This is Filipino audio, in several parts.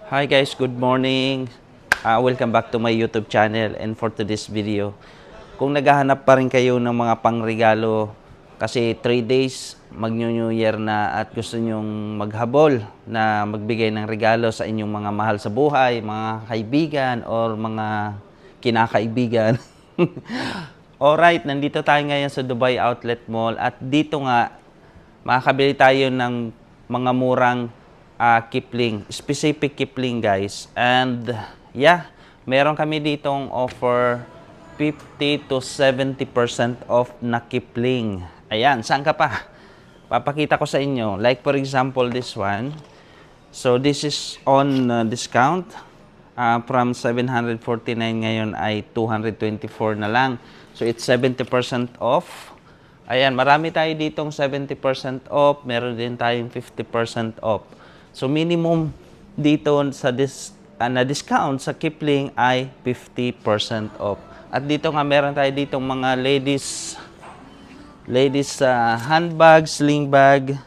Hi guys, good morning. Welcome back to my YouTube channel and for today's video. Kung naghahanap pa rin kayo ng mga pangregalo kasi 3 days mag-New Year na at gusto nyong maghabol na magbigay ng regalo sa inyong mga mahal sa buhay, mga kaibigan or mga kinakaibigan. Alright, nandito tayo ngayon sa Dubai Outlet Mall at dito nga makakabili tayo ng mga murang Kipling, specific Kipling guys. And yeah, meron kami ditong offer 50 to 70% off na Kipling. Ayan, saan ka pa? Papakita ko sa inyo. Like for example, this one. So this is on discount. From 749 ngayon ay 224 na lang. So it's 70% off. Ayan, marami tayo ditong 70% off. Meron din tayong 50% off. So minimum dito sa na discount sa Kipling ay 50% off. At dito nga meron tayo ditong mga ladies handbag, sling bag.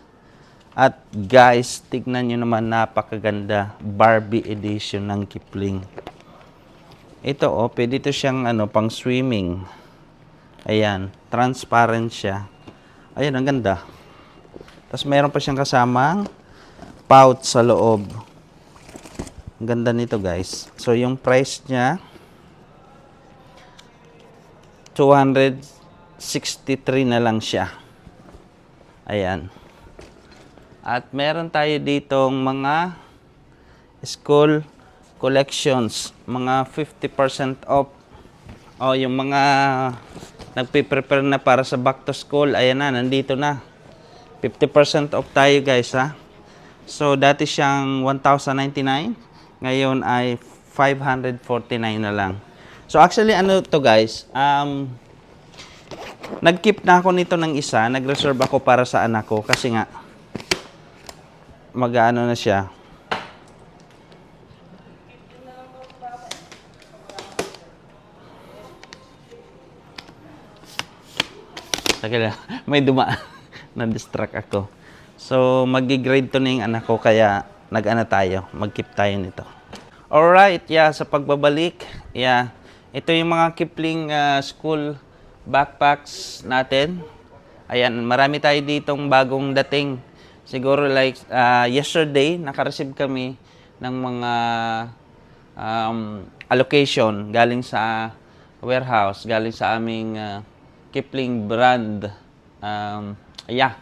At guys, tignan nyo naman, napakaganda Barbie edition ng Kipling. Ito pwede ito siyang pang swimming. Ayan, transparent siya. Ayan, ang ganda. Tapos meron pa siyang kasamang pouch sa loob. Ang ganda nito guys. So yung price niya 263 na lang siya. Ayan. At meron tayo ditong mga school collections, mga 50% off. Yung mga nagpe-prepare na para sa back to school, ayan na, nandito na. 50% off tayo guys ha. So, dati siyang 1,099. Ngayon ay 549 na lang. So, actually, to guys? Nag-keep na ako nito ng isa. Nag-reserve ako para sa anak ko. Kasi nga, mag-ano na siya. Tagala, may na-distract ako. So, mag-grade to na yung anak ko, kaya nag-ano tayo, mag-keep tayo nito. Alright, yeah, sa pagbabalik, yeah, ito yung mga Kipling school backpacks natin. Ayan, marami tayo ditong bagong dating. Siguro like yesterday, naka-receive kami ng mga allocation galing sa warehouse, galing sa aming Kipling brand. Yeah.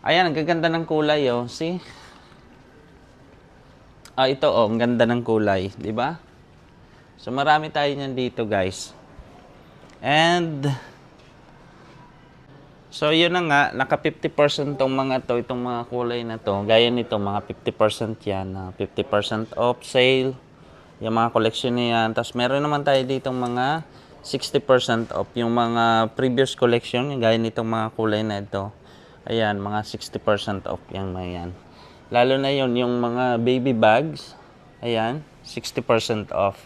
Ayan, ang gaganda ng kulay, See? Ito, ang ganda ng kulay, di ba? So, marami tayo niyan dito, guys. And, so, yun na nga, naka 50% tong mga to, itong mga kulay na to. Gaya nito, mga 50% yan, 50% off sale. Yung mga collection na yan. Tapos, meron naman tayo ditong mga 60% off. Yung mga previous collection, gaya nitong mga kulay na ito. Ayan, mga 60% off yung mga yan. Lalo na yun, yung mga baby bags. Ayan, 60% off.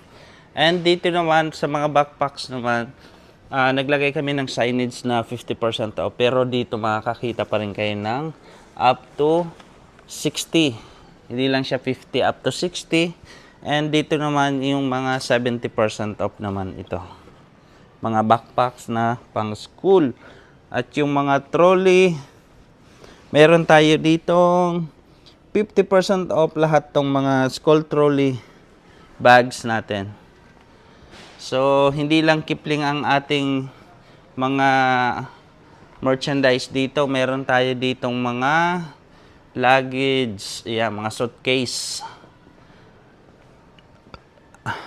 And dito naman, sa mga backpacks naman, naglagay kami ng signage na 50% off. Pero dito makakakita pa rin kayo ng up to 60. Hindi lang siya 50, up to 60. And dito naman yung mga 70% off naman ito. Mga backpacks na pang school. At yung mga trolley, meron tayo ditong 50% off lahat tong mga school trolley bags natin. So, hindi lang Kipling ang ating mga merchandise dito. Meron tayo ditong mga luggage, mga suitcase.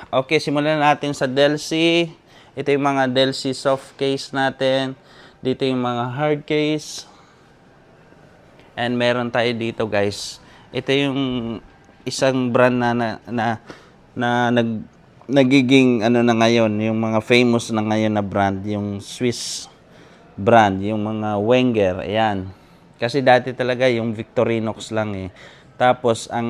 Okay, simulan natin sa Delci. Ito yung mga Delci soft case natin. Dito yung mga hard case. And meron tayo dito guys. Ito yung isang brand nagiging na ngayon, yung mga famous na ngayon na brand, yung Swiss brand, yung mga Wenger, ayan. Kasi dati talaga yung Victorinox lang Tapos ang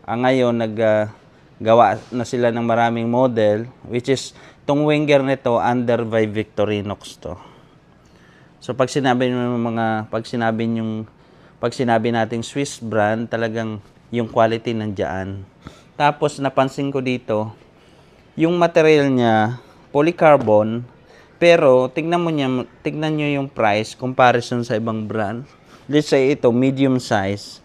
ngayon naggawa na sila ng maraming model, which is tong Wenger nito under by Victorinox to. So pag sinabi nating Swiss brand, talagang yung quality nandiyan. Tapos napansin ko dito, yung material niya, polycarbon, pero tignan nyo yung price comparison sa ibang brand. Let's say ito, medium size,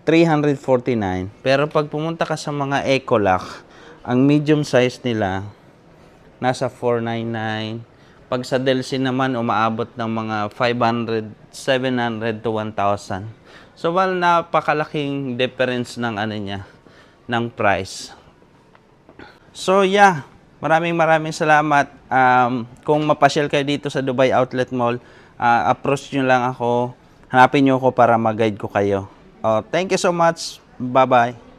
349. Pero pag pumunta ka sa mga Ecolac, ang medium size nila, nasa 499. Pag sa Delci naman, umaabot ng mga 500, 700 to 1,000. So, well, napakalaking difference ng ano niya, ng price. So, yeah. Maraming salamat. Kung mapasyal kayo dito sa Dubai Outlet Mall, approach nyo lang ako. Hanapin nyo ako para mag-guide ko kayo. Thank you so much. Bye-bye.